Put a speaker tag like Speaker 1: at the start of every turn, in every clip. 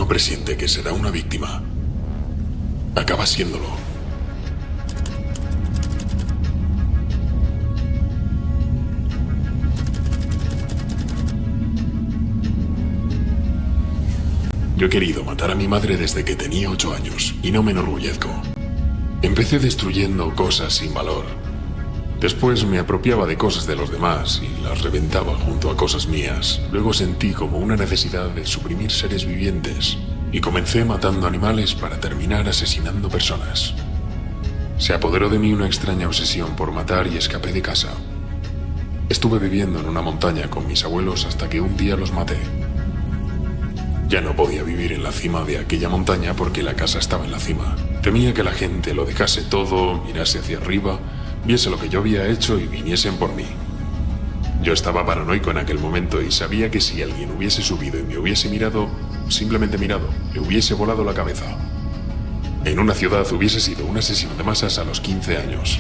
Speaker 1: uno presiente que será una víctima, acaba siéndolo. Yo he querido matar a mi madre desde que tenía 8 años, y no me enorgullezco. Empecé destruyendo cosas sin valor. Después me apropiaba de cosas de los demás y las reventaba junto a cosas mías. Luego sentí como una necesidad de suprimir seres vivientes y comencé matando animales para terminar asesinando personas. Se apoderó de mí una extraña obsesión por matar y escapé de casa. Estuve viviendo en una montaña con mis abuelos hasta que un día los maté. Ya no podía vivir en la cima de aquella montaña porque la casa estaba en la cima. Temía que la gente lo dejase todo, mirase hacia arriba, viese lo que yo había hecho y viniesen por mí. Yo estaba paranoico en aquel momento y sabía que si alguien hubiese subido y me hubiese mirado, simplemente mirado, le hubiese volado la cabeza. En una ciudad hubiese sido un asesino de masas a los 15 años.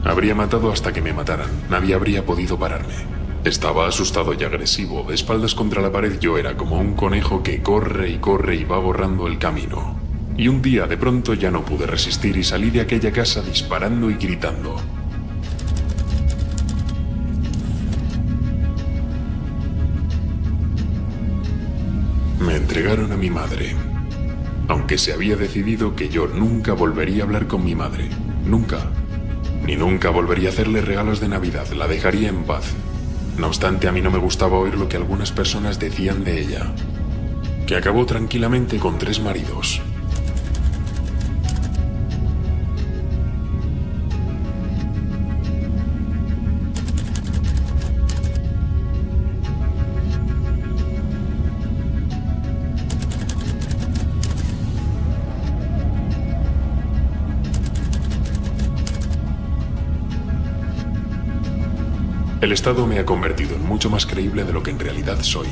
Speaker 1: Habría matado hasta que me mataran, nadie habría podido pararme. Estaba asustado y agresivo, de espaldas contra la pared yo era como un conejo que corre y va borrando el camino. Y un día de pronto ya no pude resistir y salí de aquella casa disparando y gritando. Me entregaron a mi madre, aunque se había decidido que yo nunca volvería a hablar con mi madre, nunca. Ni nunca volvería a hacerle regalos de Navidad, la dejaría en paz. No obstante, a mí no me gustaba oír lo que algunas personas decían de ella, que acabó tranquilamente con 3 maridos. El Estado me ha convertido en mucho más creíble de lo que en realidad soy.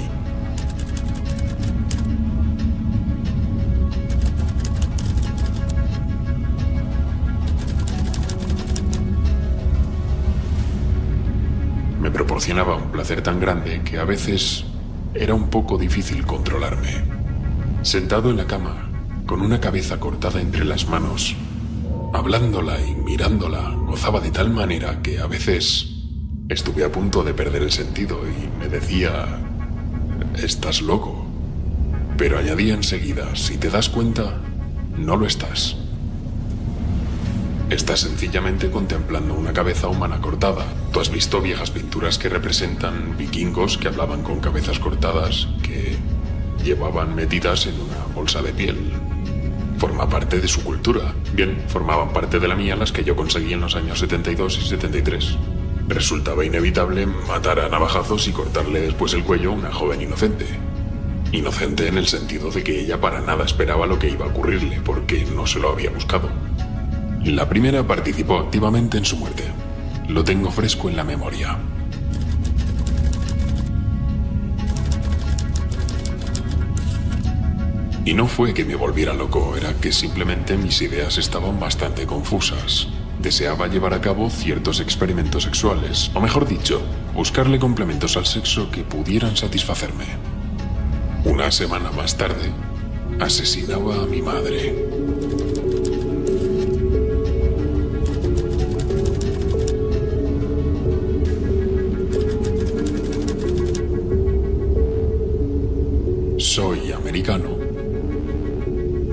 Speaker 1: Me proporcionaba un placer tan grande que a veces era un poco difícil controlarme. Sentado en la cama, con una cabeza cortada entre las manos, hablándola y mirándola, gozaba de tal manera que a veces estuve a punto de perder el sentido y me decía: «Estás loco». Pero añadía enseguida: «Si te das cuenta, no lo estás. Estás sencillamente contemplando una cabeza humana cortada. Tú has visto viejas pinturas que representan vikingos que hablaban con cabezas cortadas, que llevaban metidas en una bolsa de piel. Forma parte de su cultura. Bien, formaban parte de la mía las que yo conseguí en los años 72 y 73. Resultaba inevitable matar a navajazos y cortarle después el cuello a una joven inocente. Inocente en el sentido de que ella para nada esperaba lo que iba a ocurrirle, porque no se lo había buscado. La primera participó activamente en su muerte. Lo tengo fresco en la memoria. Y no fue que me volviera loco, era que simplemente mis ideas estaban bastante confusas. Deseaba llevar a cabo ciertos experimentos sexuales, o mejor dicho, buscarle complementos al sexo que pudieran satisfacerme. Una semana más tarde, asesinaba a mi madre. Soy americano.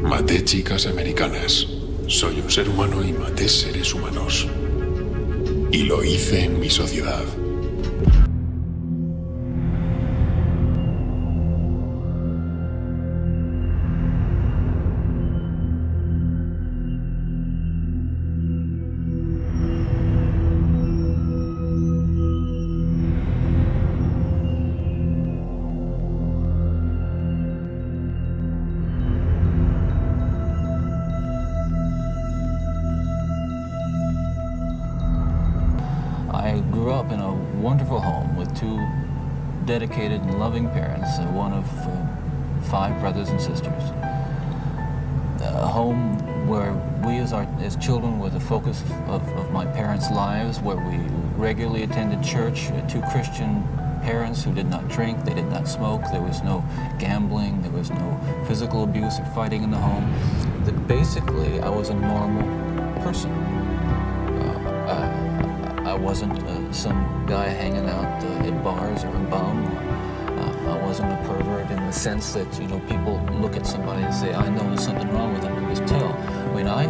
Speaker 1: Maté chicas americanas. Soy un ser humano y maté seres humanos. Y lo hice en mi sociedad.
Speaker 2: I grew up in a wonderful home with 2 dedicated and loving parents, one of 5 brothers and sisters. A home where we as children were the focus of my parents' lives, where we regularly attended church, 2 Christian parents who did not drink, they did not smoke, there was no gambling, there was no physical abuse or fighting in the home. That basically, I was a normal person. I wasn't some guy hanging out at bars or a bum. I wasn't a pervert in the sense that, you know, people look at somebody and say, I know there's something wrong with them, and just tell. I mean, I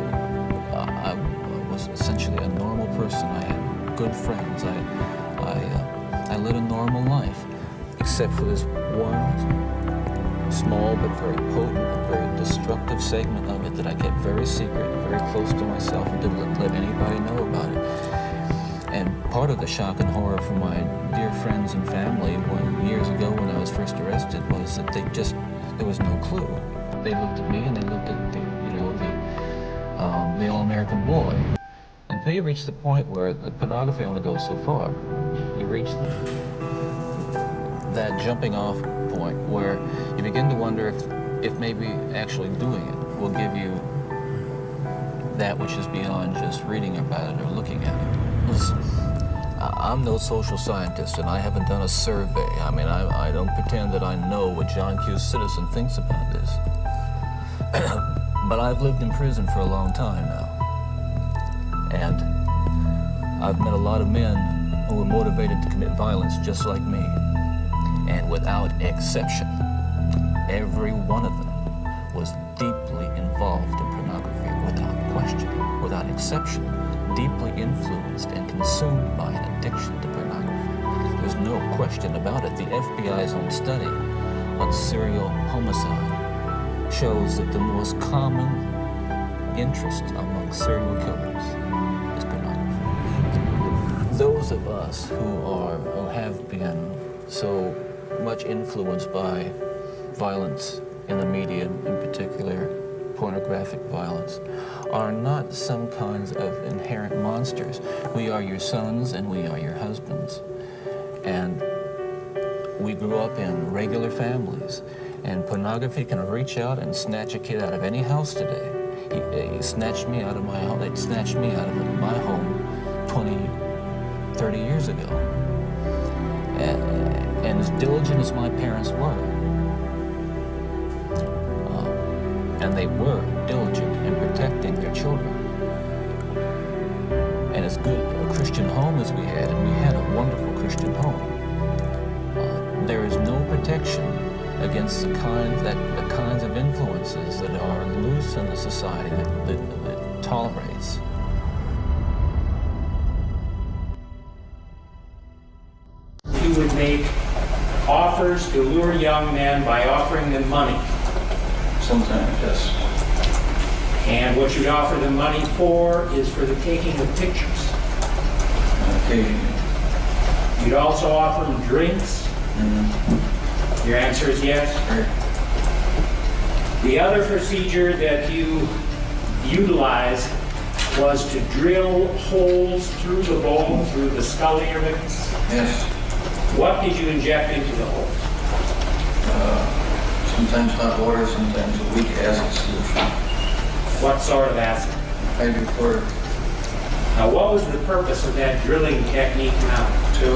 Speaker 2: was essentially a normal person. I had good friends. I led a normal life, except for this one small but very potent and very destructive segment of it that I kept very secret, very close to myself, and didn't let anybody know about it. And part of the shock and horror for my dear friends and family years ago when I was first arrested was that there was no clue. They looked at me and they looked at the all-American boy. Until you reach the point where the pornography only goes so far. You reach that jumping off point where you begin to wonder if maybe actually doing it will give you that which is beyond just reading about it or looking at it. Listen, I'm no social scientist and I haven't done a survey. I mean, I don't pretend that I know what John Q. Citizen thinks about this. But I've lived in prison for a long time now. And I've met a lot of men who were motivated to commit violence just like me. And without exception, every one of them was deeply involved in pornography without question, without exception, deeply influenced and consumed by an addiction to pornography. There's no question about it. The FBI's own study on serial homicide shows that the most common interest among serial killers is pornography. Those of us who have been so much influenced by violence in the media, in particular pornographic violence, are not some kinds of inherent monsters. We are your sons and we are your husbands. And we grew up in regular families. And pornography can reach out and snatch a kid out of any house today. He snatched me out of my home. They'd snatched me out of my home 20, 30 years ago. And as diligent as my parents were, and they were diligent in protecting their children, and as good a Christian home as we had, and we had a wonderful Christian home, there is no protection against the kinds of influences that are loose in the society that tolerates.
Speaker 3: You would make offers to lure young men by offering them money.
Speaker 4: Sometimes, yes.
Speaker 3: And what you'd offer them money for is for the taking of pictures.
Speaker 4: Occasionally.
Speaker 3: You'd also offer them drinks.
Speaker 4: Mm-hmm.
Speaker 3: Your answer is yes?
Speaker 4: Right.
Speaker 3: The other procedure that you utilized was to drill holes through the bone, through the skull area.
Speaker 4: Yes.
Speaker 3: What did you inject into the hole?
Speaker 4: Sometimes hot water, sometimes a weak acid solution.
Speaker 3: What sort of acid?
Speaker 4: Hydrochloric.
Speaker 3: Now, what was the purpose of that drilling technique now?
Speaker 4: To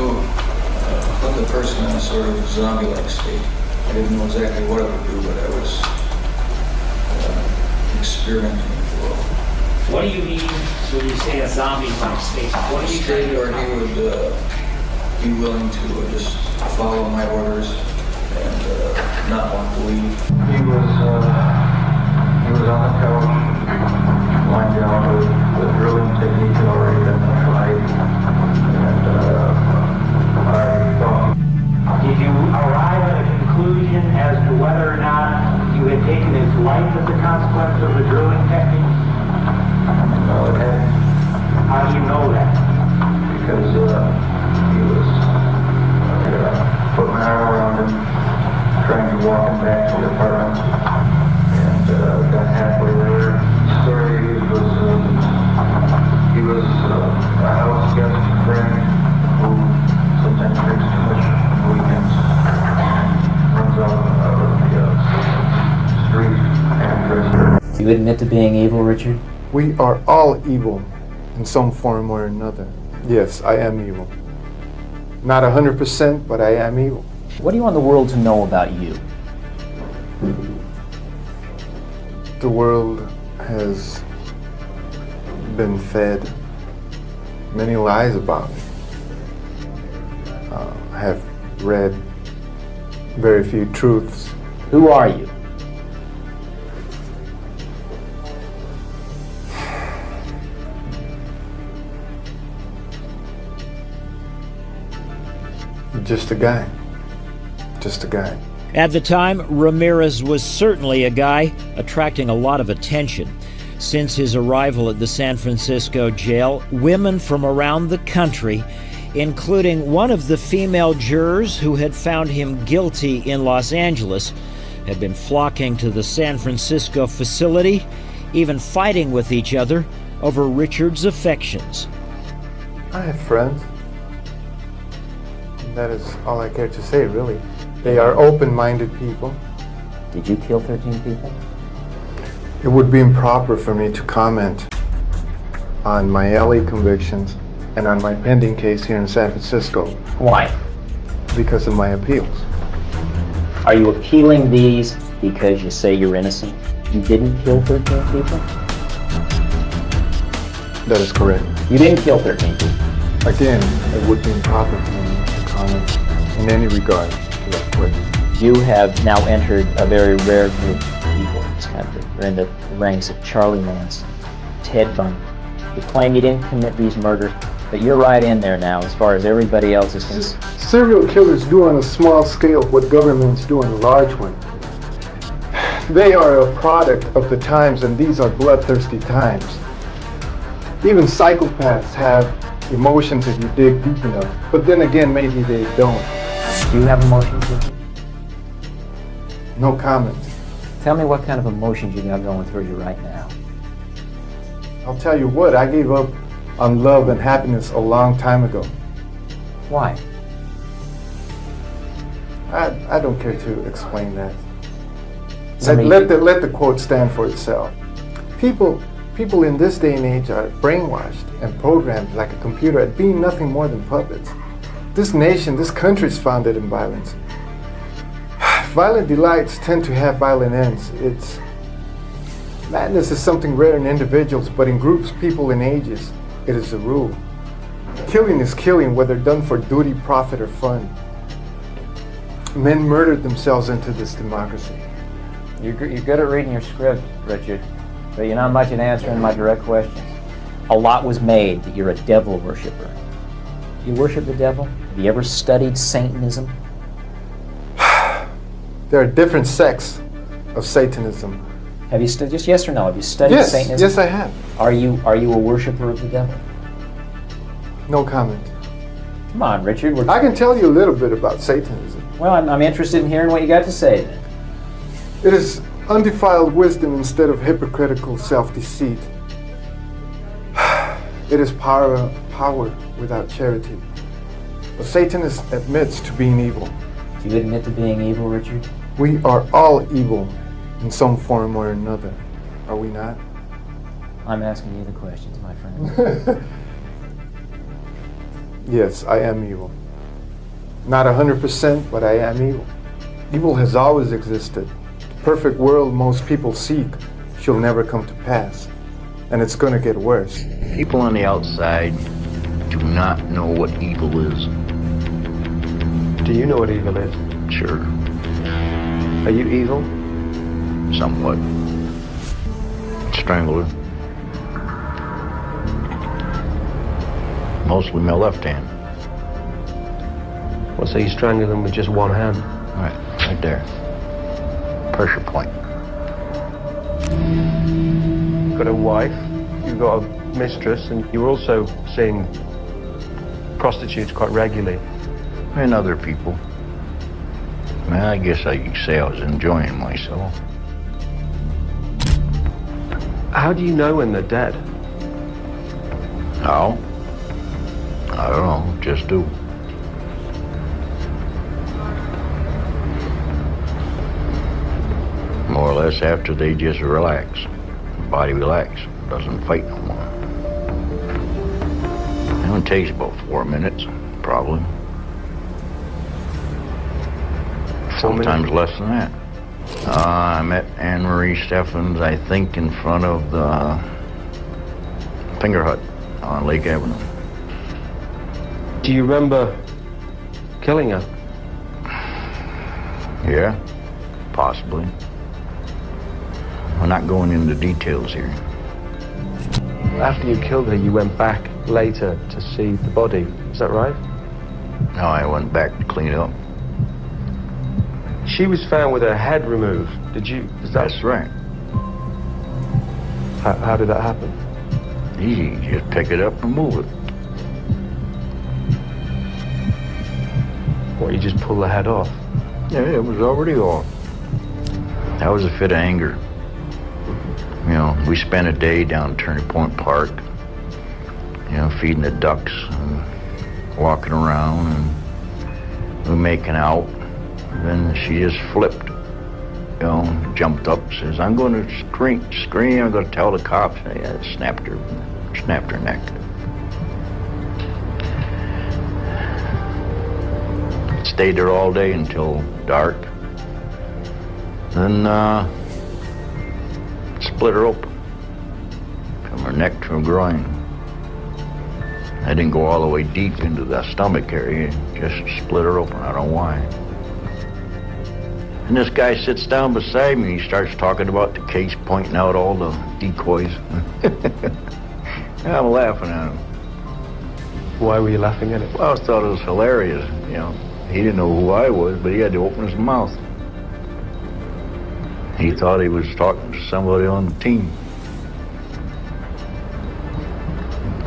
Speaker 4: put the person in a sort of zombie-like state. I didn't know exactly what it would do, but I was experimenting, if you will.
Speaker 3: What do you mean when you say a zombie-like state? What do you
Speaker 4: State
Speaker 3: think?
Speaker 4: where he would be willing to just follow my orders and not want to leave. He was on the couch, lying down with the drilling technique had already been tried, and I thought.
Speaker 3: Did you arrive at a conclusion as to whether or not you had taken his life as a consequence of the drilling technique?
Speaker 4: No, it hadn't.
Speaker 3: How do you know that?
Speaker 4: Because he was, put my arm around him, trying to walk him back to the apartment, and got halfway there. Sorry, he was a house guest friend who sometimes drinks too much on weekends, runs out of the street and
Speaker 5: Do you admit to being evil, Richard?
Speaker 6: We are all evil in some form or another. Yes, I am evil.
Speaker 5: Not 100%, but I am evil.
Speaker 6: What do you want the world to know about you?
Speaker 5: The world has been fed many lies about me. I have read very few truths.
Speaker 6: Who are you?
Speaker 5: Just a guy. Just a guy.
Speaker 7: At the time, Ramirez was certainly a guy attracting a lot of attention. Since his arrival at the San Francisco jail, women from around the country, including one of the female jurors who had found him guilty in Los Angeles, had been flocking to the San Francisco facility, even fighting with each other over Richard's affections.
Speaker 5: I have friends. That is all I care to say, really. They are open-minded people.
Speaker 6: Did you kill 13 people?
Speaker 5: It would be improper for me to comment on my LA convictions and on my pending case here in San Francisco.
Speaker 6: Why?
Speaker 5: Because of my appeals.
Speaker 6: Are you appealing these because you say you're innocent? You didn't kill 13 people?
Speaker 5: That is correct.
Speaker 6: You didn't kill 13 people?
Speaker 5: Again, it would be improper for me to comment in any regard to that question.
Speaker 6: You have now entered a very rare group of people in this country. You're in the ranks of Charlie Manson, Ted Bundy. You claim you didn't commit these murders, but you're right in there now as far as everybody else is concerned.
Speaker 5: Serial killers do on a small scale what governments do on a large one. They are a product of the times, and these are bloodthirsty times. Even psychopaths have emotions if you dig deep enough, but then again, maybe they don't.
Speaker 6: Do you have emotions, Richard?
Speaker 5: No comment.
Speaker 6: Tell me what kind of emotions you got going through you right now.
Speaker 5: I'll tell you what, I gave up on love and happiness a long time ago.
Speaker 6: Why?
Speaker 5: I don't care to explain that.
Speaker 6: Somebody-
Speaker 5: Let the quote stand for itself. People in this day and age are brainwashed and programmed like a computer at being nothing more than puppets. This nation, this country is founded in violence. Violent delights tend to have violent ends. Madness is something rare in individuals, but in groups, people, and ages, it is a rule. Killing is killing, whether done for duty, profit, or fun. Men murdered themselves into this democracy.
Speaker 6: You're good at reading your script, Richard, but you're not much at answering my direct questions. A lot was made that you're a devil worshiper. You worship the devil? Have you ever studied Satanism?
Speaker 5: There are different sects of Satanism.
Speaker 6: Have you just yes or no? Have you studied Satanism?
Speaker 5: Yes, I have.
Speaker 6: Are you a worshiper of the devil?
Speaker 5: No comment.
Speaker 6: Come on, Richard.
Speaker 5: I can tell you a little bit about Satanism.
Speaker 6: Well, I'm interested in hearing what you got to say then.
Speaker 5: It is undefiled wisdom instead of hypocritical self-deceit. It is power without charity. A Satanist admits to being evil.
Speaker 6: Do you admit to being evil, Richard?
Speaker 5: We are all evil in some form or another, are we not?
Speaker 6: I'm asking you the questions, my friend.
Speaker 5: Yes, I am evil. Not 100%, but I am evil. Evil has always existed. The perfect world most people seek shall never come to pass. And it's going to get worse.
Speaker 8: People on the outside do not know what evil is.
Speaker 5: Do you know what evil is?
Speaker 8: Sure,
Speaker 5: Are you evil?
Speaker 8: somewhat. Strangler. Mostly my left hand.
Speaker 9: Well, so you strangle them with just one hand?
Speaker 8: Right there. Pressure point.
Speaker 9: You've got a wife, you've got a mistress, and you're also seeing prostitutes quite regularly.
Speaker 8: And other people. Well, I guess I could say I was enjoying myself.
Speaker 9: How do you know when they're dead?
Speaker 8: How? I don't know, just do. More or less after they just relax. The body relaxes, doesn't fight no more. It only takes about 4 minutes, probably.
Speaker 9: 4
Speaker 8: Sometimes
Speaker 9: minutes?
Speaker 8: less than that. I met Anne Marie Steffens, I think, in front of the Finger Hut on Lake Avenue.
Speaker 9: Do you remember killing her?
Speaker 8: Yeah, possibly. We're not going into details here.
Speaker 9: After you killed her, you went back later to see the body. Is that right?
Speaker 8: No, I went back to clean up.
Speaker 9: She was found with her head removed.
Speaker 8: That's right.
Speaker 9: How did that happen?
Speaker 8: Easy, just pick it up and move it.
Speaker 9: What, you just pull the head off?
Speaker 8: Yeah, it was already off. That was a fit of anger. You know, we spent a day down Turning Point Park, you know, feeding the ducks and walking around and we making out. And then she just flipped, you know, jumped up, says, I'm going to scream, I'm going to tell the cops. And yeah, it snapped her neck. Stayed there all day until dark. Then split her open from her neck to her groin. I didn't go all the way deep into the stomach area, just split her open. I don't know why. And this guy sits down beside me and he starts talking about the case, pointing out all the decoys. I'm laughing at him.
Speaker 9: Why were you laughing at it?
Speaker 8: Well, I thought it was hilarious, you know. He didn't know who I was, but he had to open his mouth. He thought he was talking to somebody on the team.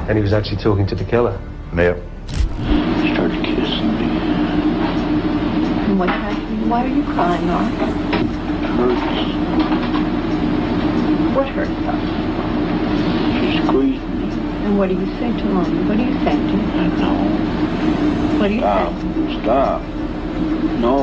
Speaker 9: And he was actually talking to the killer?
Speaker 8: Yep. He started kissing me.
Speaker 10: And what happened? Why are you crying, Arthur?
Speaker 8: It hurts.
Speaker 10: What hurts, Arthur?
Speaker 8: She squeezed me.
Speaker 10: And what do you say to Mommy? What do you say to her?
Speaker 8: I know.
Speaker 10: What do you say?
Speaker 8: Stop. No.